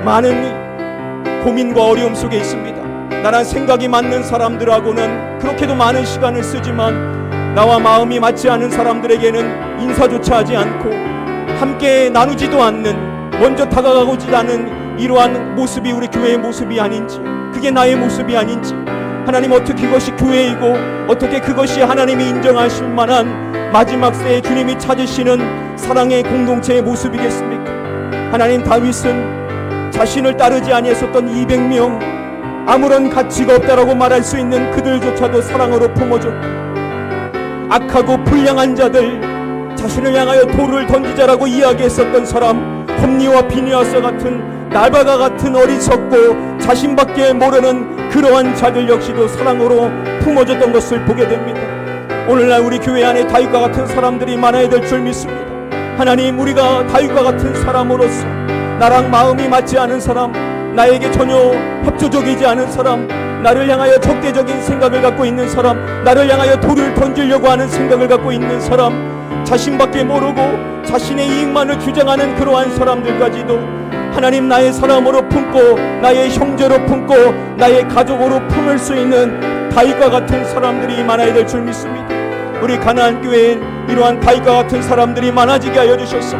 Speaker 1: 많은 고민과 어려움 속에 있습니다. 나랑 생각이 맞는 사람들하고는 그렇게도 많은 시간을 쓰지만 나와 마음이 맞지 않은 사람들에게는 인사조차 하지 않고 함께 나누지도 않는, 먼저 다가가고지 않은 이러한 모습이 우리 교회의 모습이 아닌지, 그게 나의 모습이 아닌지, 하나님, 어떻게 그것이 교회이고 어떻게 그것이 하나님이 인정하실 만한 마지막 때에 주님이 찾으시는 사랑의 공동체의 모습이겠습니까? 하나님, 다윗은 자신을 따르지 아니했었던 200명, 아무런 가치가 없다라고 말할 수 있는 그들조차도 사랑으로 품어줬고, 악하고 불량한 자들, 자신을 향하여 돌을 던지자라고 이야기했었던 사람, 홈리와 비니아스 같은 나발과 같은 어리석고 자신밖에 모르는 그러한 자들 역시도 사랑으로 품어줬던 것을 보게 됩니다. 오늘날 우리 교회 안에 다윗과 같은 사람들이 많아야 될 줄 믿습니다. 하나님, 우리가 다윗과 같은 사람으로서 나랑 마음이 맞지 않은 사람, 나에게 전혀 협조적이지 않은 사람, 나를 향하여 적대적인 생각을 갖고 있는 사람, 나를 향하여 돌을 던지려고 하는 생각을 갖고 있는 사람, 자신밖에 모르고 자신의 이익만을 주장하는 그러한 사람들까지도 하나님, 나의 사람으로 품고 나의 형제로 품고 나의 가족으로 품을 수 있는 다윗과 같은 사람들이 많아야 될 줄 믿습니다. 우리 가나안 교회에 이러한 다윗과 같은 사람들이 많아지게 하여 주셔서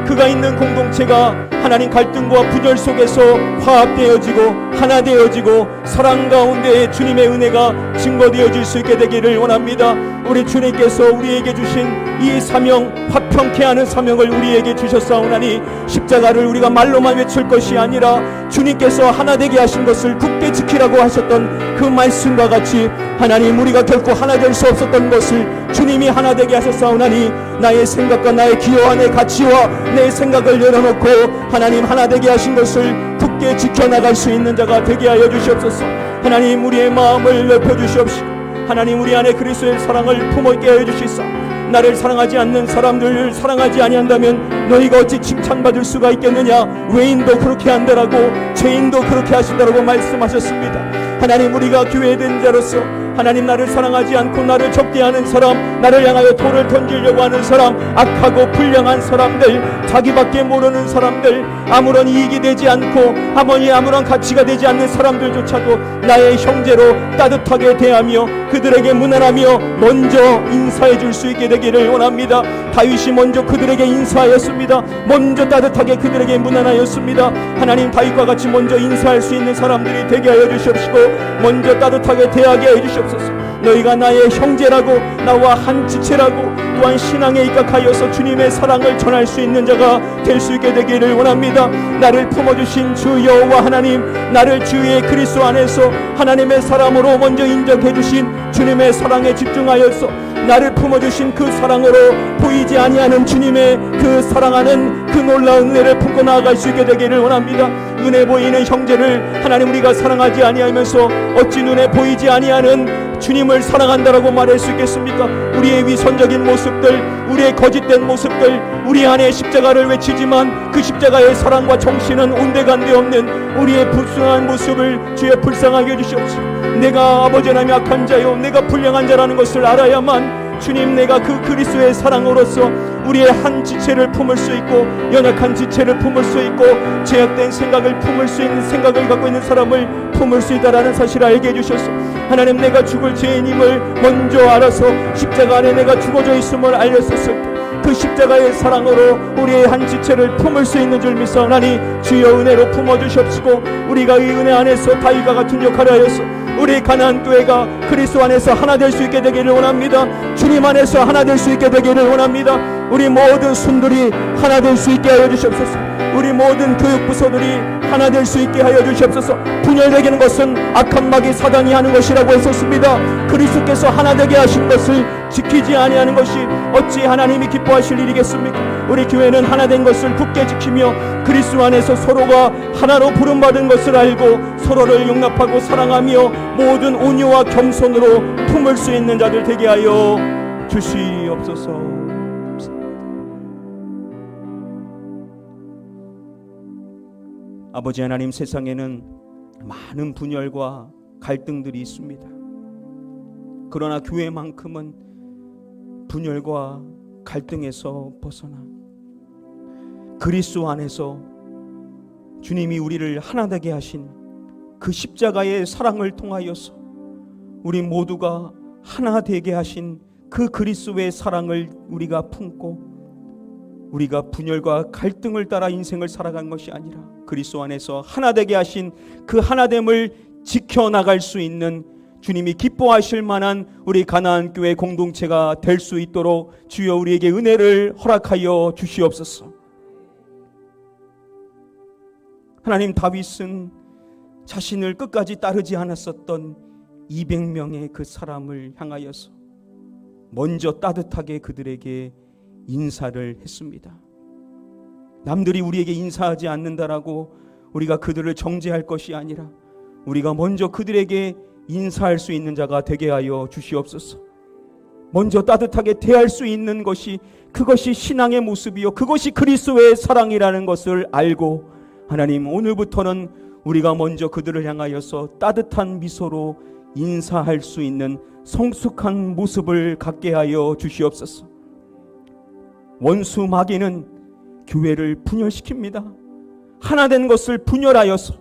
Speaker 1: 그가 있는 공동체가 하나님 갈등과 분열 속에서 화합되어지고 하나 되어지고 사랑 가운데 주님의 은혜가 증거되어질 수 있게 되기를 원합니다. 우리 주님께서 우리에게 주신 이 사명, 화평케 하는 사명을 우리에게 주셨사오나니 십자가를 우리가 말로만 외칠 것이 아니라 주님께서 하나 되게 하신 것을 굳게 지키라고 하셨던 그 말씀과 같이 하나님, 우리가 결코 하나 될 수 없었던 것을 주님이 하나 되게 하셨사오나니 나의 생각과 나의 기여와 내 가치와 내 생각을 열어놓고 하나님 하나 되게 하신 것을 굳게 지켜나갈 수 있는 자가 되게 하여 주시옵소서. 하나님, 우리의 마음을 넓혀 주시옵시고 하나님, 우리 안에 그리스도의 사랑을 품어있게 하여 주시사 나를 사랑하지 않는 사람들을 사랑하지 아니한다면 너희가 어찌 칭찬받을 수가 있겠느냐. 외인도 그렇게 한다라고 죄인도 그렇게 하신다라고 말씀하셨습니다. 하나님, 우리가 교회된 자로서 하나님, 나를 사랑하지 않고 나를 적대하는 사람, 나를 향하여 돌을 던지려고 하는 사람, 악하고 불량한 사람들, 자기밖에 모르는 사람들, 아무런 이익이 되지 않고 아무런 가치가 되지 않는 사람들조차도 나의 형제로 따뜻하게 대하며 그들에게 무난하며 먼저 인사해 줄 수 있게 되기를 원합니다. 다윗이 먼저 그들에게 인사하였습니다. 먼저 따뜻하게 그들에게 무난하였습니다. 하나님, 다윗과 같이 먼저 인사할 수 있는 사람들이 되게 하여 주시옵시고 먼저 따뜻하게 대하게 해 주시옵소서. 너희가 나의 형제라고 나와 한 지체라고 또한 신앙에 입각하여서 주님의 사랑을 전할 수 있는 자가 될 수 있게 되기를 원합니다. 나를 품어주신 주 여호와 하나님, 나를 주의 그리스도 안에서 하나님의 사람으로 먼저 인정해 주신 주님의 사랑에 집중하여서 나를 품어주신 그 사랑으로 보이지 아니하는 주님의 그 사랑하는 그 놀라운 은혜를 품고 나아갈 수 있게 되기를 원합니다. 눈에 보이는 형제를 하나님 우리가 사랑하지 아니하면서 어찌 눈에 보이지 아니하는 주님을 사랑한다라고 말할 수 있겠습니까? 우리의 위선적인 모습들, 우리의 거짓된 모습들, 우리 안에 십자가를 외치지만 그 십자가의 사랑과 정신은 온데간데 없는 우리의 불순한 모습을 주의 불쌍하게 해주시옵소서. 내가 아버지 하나님 악한 자요, 내가 불량한 자라는 것을 알아야만 주님, 내가 그 그리스도의 사랑으로서 우리의 한 지체를 품을 수 있고 연약한 지체를 품을 수 있고 제약된 생각을 품을 수 있는 생각을 갖고 있는 사람을 품을 수 있다라는 사실을 알게 해주셔서 하나님, 내가 죽을 죄인임을 먼저 알아서 십자가 안에 내가 죽어져 있음을 알렸었을 때 그 십자가의 사랑으로 우리의 한 지체를 품을 수 있는 줄 믿사오나니 주여 은혜로 품어주시옵시고 우리가 이 은혜 안에서 다윗과 같은 역할을 하여서 우리 가나안 교회가 그리스도 안에서 하나 될 수 있게 되기를 원합니다. 주님 안에서 하나 될 수 있게 되기를 원합니다. 우리 모든 순들이 하나 될 수 있게 하여 주시옵소서. 우리 모든 교육부서들이 하나 될 수 있게 하여 주시옵소서. 분열되기는 것은 악한 마귀 사단이 하는 것이라고 했었습니다. 그리스도께서 하나 되게 하신 것을 지키지 아니하는 것이 어찌 하나님이 기뻐하실 일이겠습니까? 우리 교회는 하나 된 것을 굳게 지키며 그리스도 안에서 서로가 하나로 부름받은 것을 알고 서로를 용납하고 사랑하며 모든 온유와 겸손으로 품을 수 있는 자들 되게 하여 주시옵소서. 아버지 하나님, 세상에는 많은 분열과 갈등들이 있습니다. 그러나 교회만큼은 분열과 갈등에서 벗어나 그리스도 안에서 주님이 우리를 하나 되게 하신 그 십자가의 사랑을 통하여서 우리 모두가 하나 되게 하신 그 그리스도의 사랑을 우리가 품고 우리가 분열과 갈등을 따라 인생을 살아간 것이 아니라 그리스도 안에서 하나 되게 하신 그 하나됨을 지켜나갈 수 있는 주님이 기뻐하실 만한 우리 가나안 교회 공동체가 될 수 있도록 주여 우리에게 은혜를 허락하여 주시옵소서. 하나님, 다윗은 자신을 끝까지 따르지 않았었던 200명의 그 사람을 향하여서 먼저 따뜻하게 그들에게 인사를 했습니다. 남들이 우리에게 인사하지 않는다라고 우리가 그들을 정죄할 것이 아니라 우리가 먼저 그들에게 인사할 수 있는 자가 되게 하여 주시옵소서. 먼저 따뜻하게 대할 수 있는 것이 그것이 신앙의 모습이요 그것이 그리스도의 사랑이라는 것을 알고 하나님, 오늘부터는 우리가 먼저 그들을 향하여서 따뜻한 미소로 인사할 수 있는 성숙한 모습을 갖게 하여 주시옵소서. 원수 마귀는 교회를 분열시킵니다. 하나 된 것을 분열하여서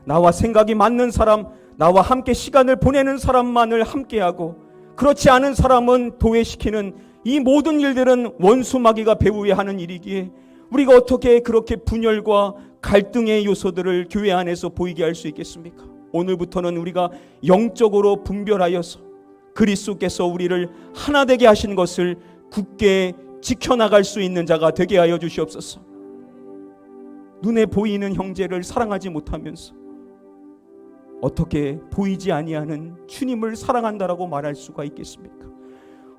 Speaker 1: 나와 생각이 맞는 사람, 나와 함께 시간을 보내는 사람만을 함께하고 그렇지 않은 사람은 도외시키는 이 모든 일들은 원수 마귀가 배후에 하는 일이기에 우리가 어떻게 그렇게 분열과 갈등의 요소들을 교회 안에서 보이게 할 수 있겠습니까? 오늘부터는 우리가 영적으로 분별하여서 그리스도께서 우리를 하나 되게 하신 것을 굳게 지켜나갈 수 있는 자가 되게 하여 주시옵소서. 눈에 보이는 형제를 사랑하지 못하면서 어떻게 보이지 아니하는 주님을 사랑한다라고 말할 수가 있겠습니까?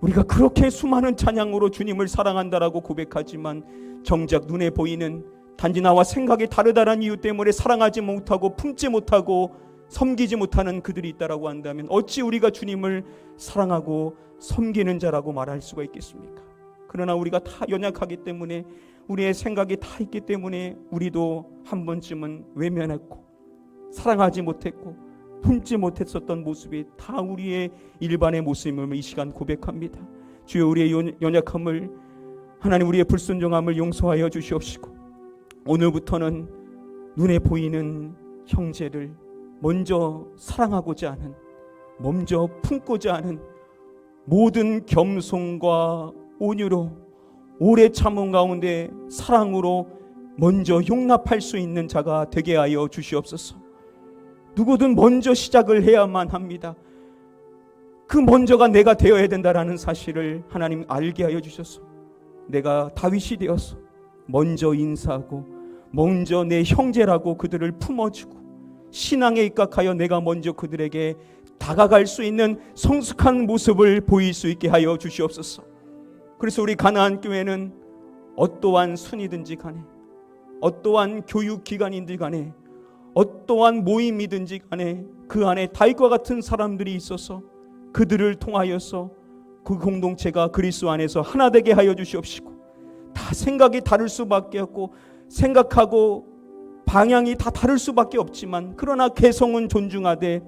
Speaker 1: 우리가 그렇게 수많은 찬양으로 주님을 사랑한다라고 고백하지만 정작 눈에 보이는 단지 나와 생각이 다르다는 이유 때문에 사랑하지 못하고 품지 못하고 섬기지 못하는 그들이 있다라고 한다면 어찌 우리가 주님을 사랑하고 섬기는 자라고 말할 수가 있겠습니까? 그러나 우리가 다 연약하기 때문에 우리의 생각이 다 있기 때문에 우리도 한 번쯤은 외면했고 사랑하지 못했고 품지 못했었던 모습이 다 우리의 일반의 모습임을 이 시간 고백합니다. 주여, 우리의 연약함을, 하나님 우리의 불순종함을 용서하여 주시옵시고 오늘부터는 눈에 보이는 형제를 먼저 사랑하고자 하는, 먼저 품고자 하는 모든 겸손과 온유로 오래 참음 가운데 사랑으로 먼저 용납할 수 있는 자가 되게 하여 주시옵소서. 누구든 먼저 시작을 해야만 합니다. 그 먼저가 내가 되어야 된다라는 사실을 하나님 알게 하여 주셔서 내가 다윗이 되어서 먼저 인사하고 먼저 내 형제라고 그들을 품어주고 신앙에 입각하여 내가 먼저 그들에게 다가갈 수 있는 성숙한 모습을 보일 수 있게 하여 주시옵소서. 그래서 우리 가나안 교회는 어떠한 순이든지 간에, 어떠한 교육기관인들 간에, 어떠한 모임이든지 간에 그 안에 다윗과 같은 사람들이 있어서 그들을 통하여서 그 공동체가 그리스도 안에서 하나 되게 하여 주시옵시고, 다 생각이 다를 수밖에 없고 생각하고 방향이 다 다를 수밖에 없지만 그러나 개성은 존중하되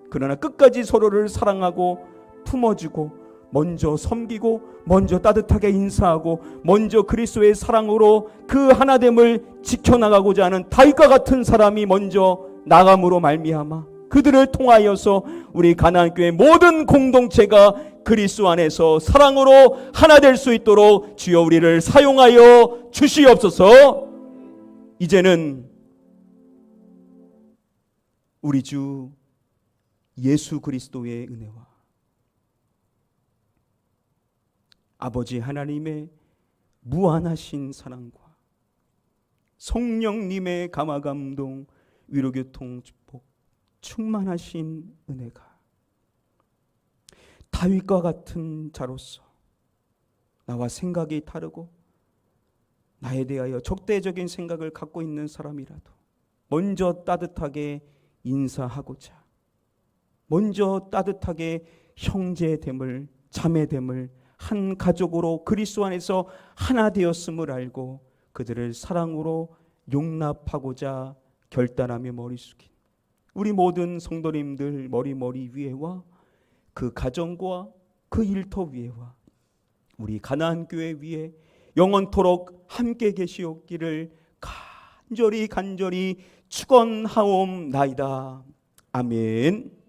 Speaker 1: 그러나 끝까지 서로를 사랑하고 품어주고 먼저 섬기고 먼저 따뜻하게 인사하고 먼저 그리스도의 사랑으로 그 하나됨을 지켜나가고자 하는 다윗과 같은 사람이 먼저 나감으로 말미암아 그들을 통하여서 우리 가나안 교회 모든 공동체가 그리스도 안에서 사랑으로 하나 될 수 있도록 주여 우리를 사용하여 주시옵소서. 이제는 우리 주 예수 그리스도의 은혜와 아버지 하나님의 무한하신 사랑과 성령님의 감화감동 위로교통 축복 충만하신 은혜가 다윗과 같은 자로서 나와 생각이 다르고 나에 대하여 적대적인 생각을 갖고 있는 사람이라도 먼저 따뜻하게 인사하고자, 먼저 따뜻하게 형제됨을, 자매됨을, 한 가족으로 그리스도 안에서 하나 되었음을 알고 그들을 사랑으로 용납하고자 결단하며 머리 숙인 우리 모든 성도님들 머리 위에와 그 가정과 그 일터 위에와 우리 가나안 교회 위에 영원토록 함께 계시옵기를 간절히 축원하옵나이다. 아멘.